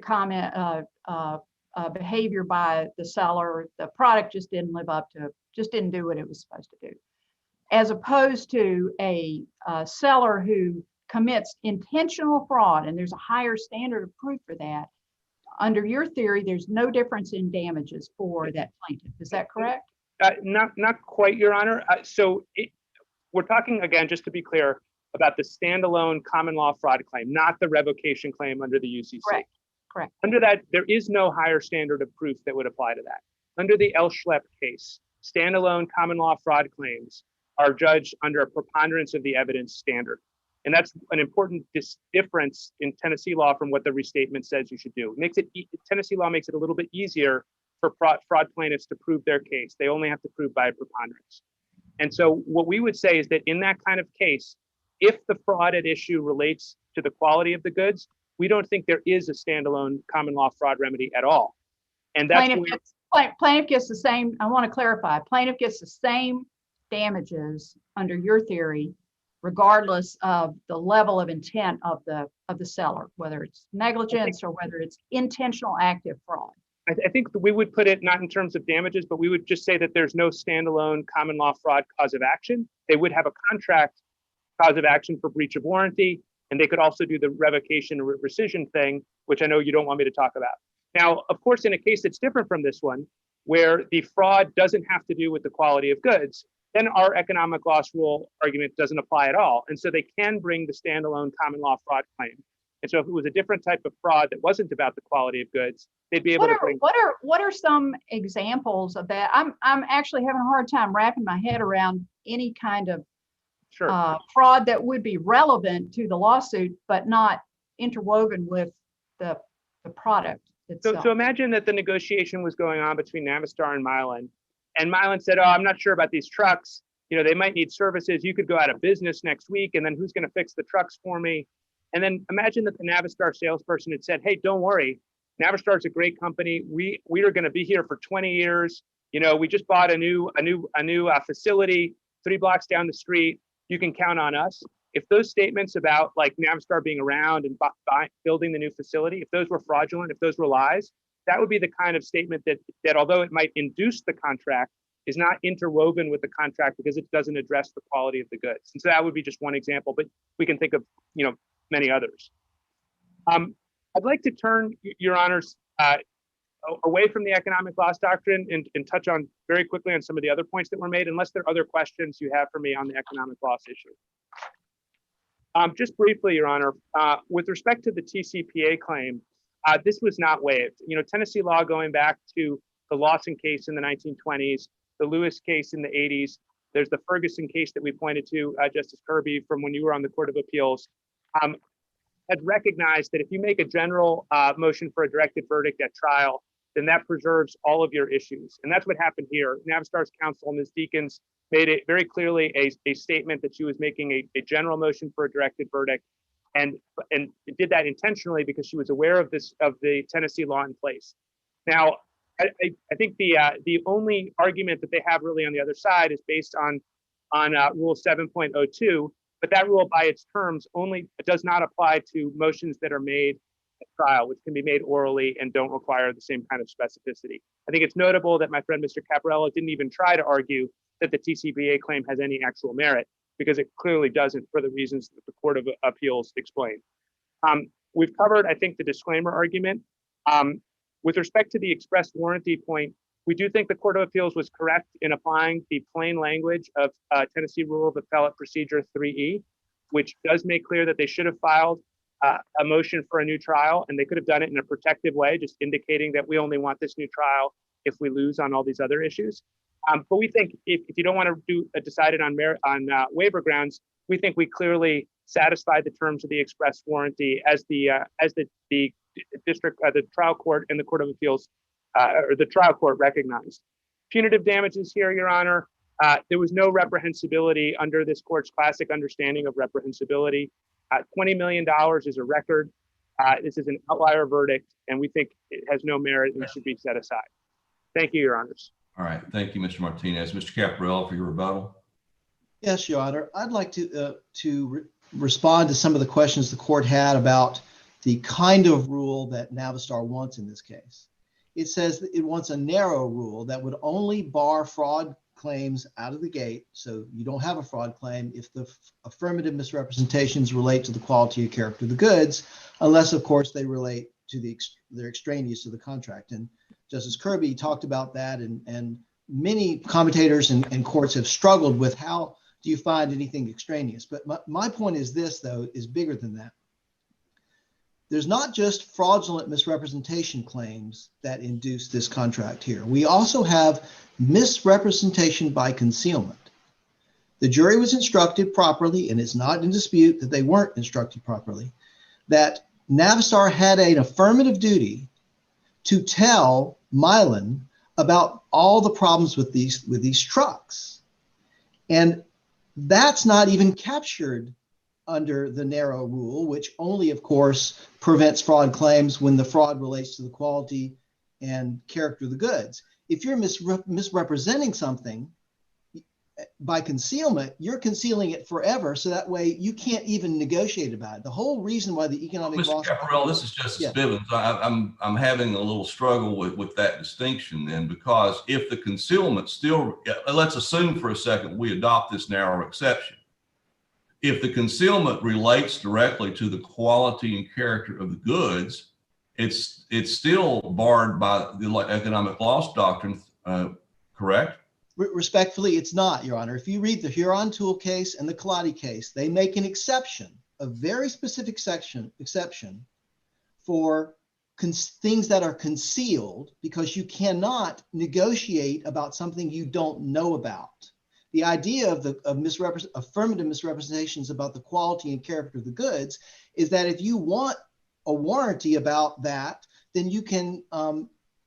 comment, behavior by the seller. The product just didn't didn't do what it was supposed to do. As opposed to a seller who commits intentional fraud, and there's a higher standard of proof for that. Under your theory, there's no difference in damages for that plaintiff. Is that correct? Not quite, Your Honor. We're talking, again, just to be clear, about the standalone common law fraud claim, not the revocation claim under the UCC. Correct. Under that, there is no higher standard of proof that would apply to that. Under the L. Schlepp case, standalone common law fraud claims are judged under a preponderance of the evidence standard. And that's an important difference in Tennessee law from what the restatement says you should do. Tennessee law makes it a little bit easier for fraud plaintiffs to prove their case. They only have to prove by a preponderance. And so what we would say is that in that kind of case, if the fraud at issue relates to the quality of the goods, we don't think there is a standalone common law fraud remedy at all. And that's plaintiff gets the same. I want to clarify. Plaintiff gets the same damages under your theory, regardless of the level of intent of the seller, whether it's negligence or whether it's intentional active fraud. I think we would put it not in terms of damages, but we would just say that there's no standalone common law fraud cause of action. They would have a contract cause of action for breach of warranty, and they could also do the revocation or rescission thing, which I know you don't want me to talk about. Now, of course, in a case that's different from this one, where the fraud doesn't have to do with the quality of goods, then our economic loss rule argument doesn't apply at all. And so they can bring the standalone common law fraud claim. And so if it was a different type of fraud that wasn't about the quality of goods, they'd be able to bring. What are some examples of that? I'm actually having a hard time wrapping my head around any kind of fraud that would be relevant to the lawsuit, but not interwoven with the product itself. So imagine that the negotiation was going on between Navistar and Milan. And Milan said, oh, I'm not sure about these trucks. They might need services. You could go out of business next week. And then who's going to fix the trucks for me? And then imagine that the Navistar salesperson had said, hey, don't worry. Navistar is a great company. We are going to be here for 20 years. We just bought a new facility 3 blocks down the street. You can count on us. If those statements about like Navistar being around and building the new facility, if those were fraudulent, if those were lies, that would be the kind of statement that although it might induce the contract, is not interwoven with the contract because it doesn't address the quality of the goods. And so that would be just one example, but we can think of many others. I'd like to turn, Your Honors, away from the economic loss doctrine and touch on very quickly on some of the other points that were made, unless there are other questions you have for me on the economic loss issue. Just briefly, Your Honor, with respect to the TCPA claim, this was not waived. Tennessee law going back to the Lawson case in the 1920s, the Lewis case in the 80s, there's the Ferguson case that we pointed to, Justice Kirby, from when you were on the Court of Appeals, had recognized that if you make a general motion for a directed verdict at trial, then that preserves all of your issues. And that's what happened here. Navistar's counsel, Ms. Deakins, made it very clearly a statement that she was making a general motion for a directed verdict, and did that intentionally because she was aware of the Tennessee law in place. Now, I think the only argument that they have really on the other side is based on Rule 7.02, but that rule by its terms only does not apply to motions that are made at trial, which can be made orally and don't require the same kind of specificity. I think it's notable that my friend Mr. Caparella didn't even try to argue that the TCPA claim has any actual merit, because it clearly doesn't for the reasons that the Court of Appeals explained. We've covered, I think, the disclaimer argument. With respect to the express warranty point, we do think the Court of Appeals was correct in applying the plain language of Tennessee Rule of Appellate Procedure 3E, which does make clear that they should have filed a motion for a new trial, and they could have done it in a protective way, just indicating that we only want this new trial if we lose on all these other issues. But we think if you don't want to decide it on waiver grounds, we think we clearly satisfied the terms of the express warranty as the trial court and the Court of Appeals or the trial court recognized. Punitive damages here, Your Honor. There was no reprehensibility under this court's classic understanding of reprehensibility. $20 million is a record. This is an outlier verdict, and we think it has no merit and should be set aside. Thank you, Your Honors. All right. Thank you, Mr. Martinez. Mr. Caparella, for your rebuttal. Yes, Your Honor. I'd like to respond to some of the questions the court had about the kind of rule that Navistar wants in this case. It says that it wants a narrow rule that would only bar fraud claims out of the gate. So you don't have a fraud claim if the affirmative misrepresentations relate to the quality or character of the goods, unless, of course, they relate to they're extraneous to the contract. And Justice Kirby talked about that, and many commentators and courts have struggled with how do you find anything extraneous. But my point is this, though, is bigger than that. There's not just fraudulent misrepresentation claims that induce this contract here. We also have misrepresentation by concealment. The jury was instructed properly, and it's not in dispute that they weren't instructed properly, that Navistar had an affirmative duty to tell Milan about all the problems with these trucks. And that's not even captured under the narrow rule, which only, of course, prevents fraud claims when the fraud relates to the quality and character of the goods. If you're misrepresenting something by concealment, you're concealing it forever, so that way you can't even negotiate about it. The whole reason why the economic Mr. loss... Caparella, this is Justice Yeah. Bivens. I'm having a little struggle with that distinction then, because if the concealment still, let's assume for a second we adopt this narrow exception. If the concealment relates directly to the quality and character of the goods, it's still barred by the economic loss doctrine, correct? Respectfully, it's not, Your Honor. If you read the Huron Tool case and the Colati case, they make an exception, a very specific exception for things that are concealed, because you cannot negotiate about something you don't know about. The idea of affirmative misrepresentations about the quality and character of the goods is that if you want a warranty about that, then you can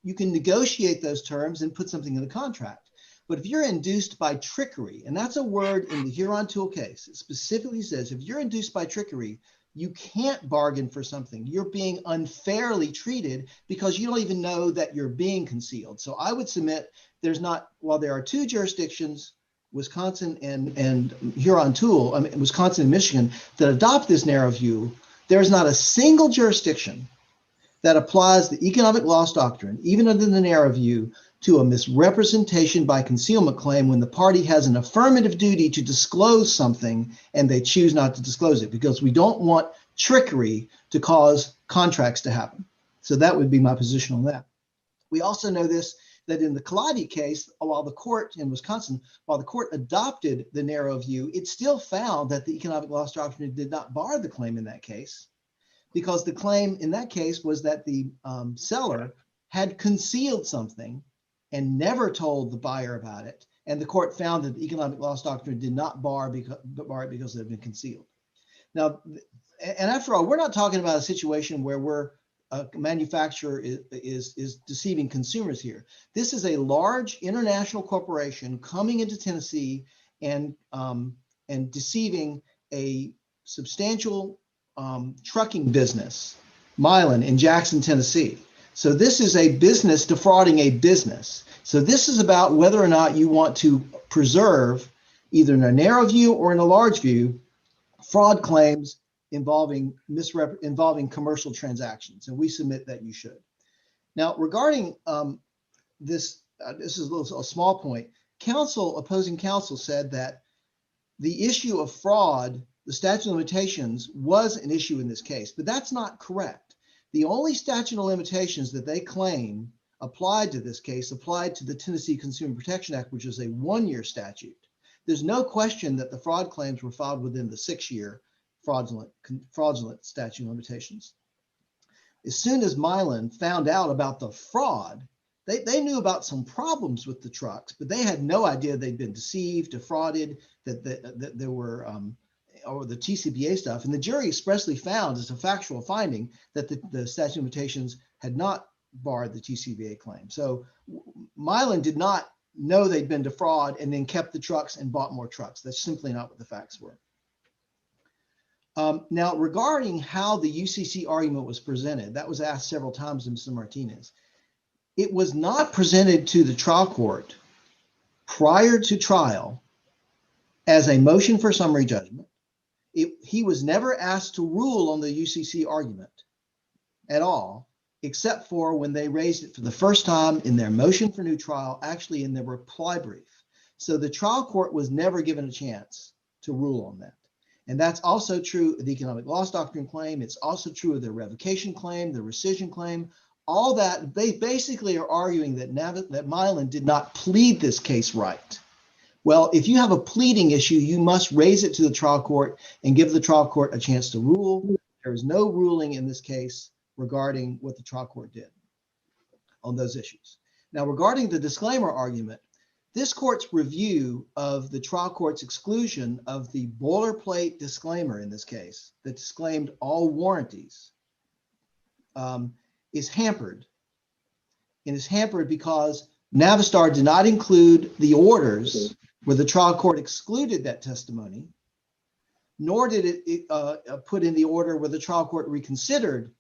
negotiate those terms and put something in the contract. But if you're induced by trickery, and that's a word in the Huron Tool case, it specifically says if you're induced by trickery, you can't bargain for something. You're being unfairly treated because you don't even know that you're being concealed. So I would submit while there are two jurisdictions, Wisconsin and Huron Tool, Wisconsin and Michigan, that adopt this narrow view, there's not a single jurisdiction that applies the economic loss doctrine, even under the narrow view, to a misrepresentation by concealment claim when the party has an affirmative duty to disclose something and they choose not to disclose it, because we don't want trickery to cause contracts to happen. So that would be my position on that. We also know that in the Colati case, while the court in Wisconsin, while the court adopted the narrow view, it still found that the economic loss doctrine did not bar the claim in that case, because the claim in that case was that the seller had concealed something and never told the buyer about it. And the court found that the economic loss doctrine did not bar it because it had been concealed. Now, and after all, we're not talking about a situation where a manufacturer is deceiving consumers here. This is a large international corporation coming into Tennessee and deceiving a substantial trucking business, Milan in Jackson, Tennessee. So this is a business defrauding a business. So this is about whether or not you want to preserve, either in a narrow view or in a large view, fraud claims involving commercial transactions, and we submit that you should. Now, regarding this is a small point. Opposing counsel said that the issue of fraud, the statute of limitations, was an issue in this case, but that's not correct. The only statute of limitations that they claim applied to this case applied to the Tennessee Consumer Protection Act, which is a 1-year statute. There's no question that the fraud claims were filed within the 6-year fraudulent statute of limitations. As soon as Milan found out about the fraud, they knew about some problems with the trucks, but they had no idea they'd been deceived, defrauded, that there were, or the TCPA stuff. And the jury expressly found as a factual finding that the statute of limitations had not barred the TCPA claim. So Milan did not know they'd been defrauded and then kept the trucks and bought more trucks. That's simply not what the facts were. Now, regarding how the UCC argument was presented, that was asked several times to Mr. Martinez. It was not presented to the trial court prior to trial as a motion for summary judgment. He was never asked to rule on the UCC argument. at all, except for when they raised it for the first time in their motion for new trial, actually in their reply brief. So the trial court was never given a chance to rule on that. And that's also true of the economic loss doctrine claim. It's also true of the revocation claim, the rescission claim, all that. They basically are arguing that Milan did not plead this case right. Well, if you have a pleading issue, you must raise it to the trial court and give the trial court a chance to rule. There is no ruling in this case regarding what the trial court did on those issues. Now, regarding the disclaimer argument, this court's review of the trial court's exclusion of the boilerplate disclaimer in this case that disclaimed all warranties is hampered. It is hampered because Navistar did not include the orders where the trial court excluded that testimony, nor did it put in the order where the trial court reconsidered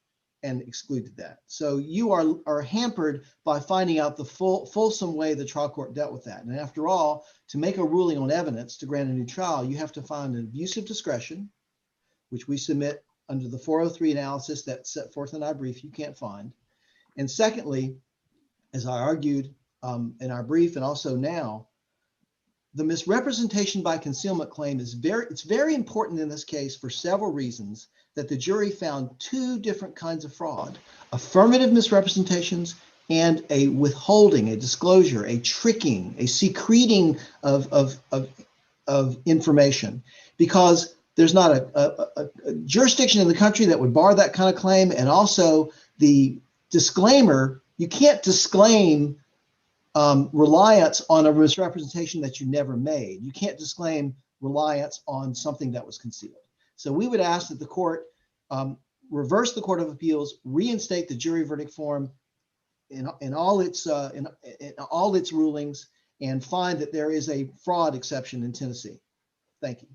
and excluded that. So you are hampered by finding out the fulsome way the trial court dealt with that. And after all, to make a ruling on evidence to grant a new trial, you have to find an abuse of discretion, which we submit under the 403 analysis that's set forth in our brief, you can't find. And secondly, as I argued in our brief and also now, the misrepresentation by concealment claim is very important in this case for several reasons, that the jury found two different kinds of fraud: affirmative misrepresentations and a withholding, a disclosure, a tricking, a secreting of information, because there's not a jurisdiction in the country that would bar that kind of claim. And also the disclaimer, you can't disclaim reliance on a misrepresentation that you never made. You can't disclaim reliance on something that was concealed. So we would ask that the court reverse the Court of Appeals, reinstate the jury verdict form in all its rulings, and find that there is a fraud exception in Tennessee. Thank you.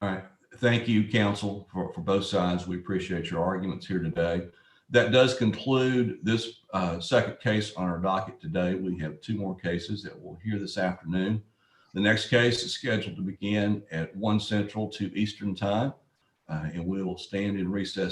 All right. Thank you, counsel, for both sides. We appreciate your arguments here today. That does conclude this second case on our docket today. We have two more cases that we'll hear this afternoon. The next case is scheduled to begin at 1 Central, 2 Eastern time, and we will stand in recess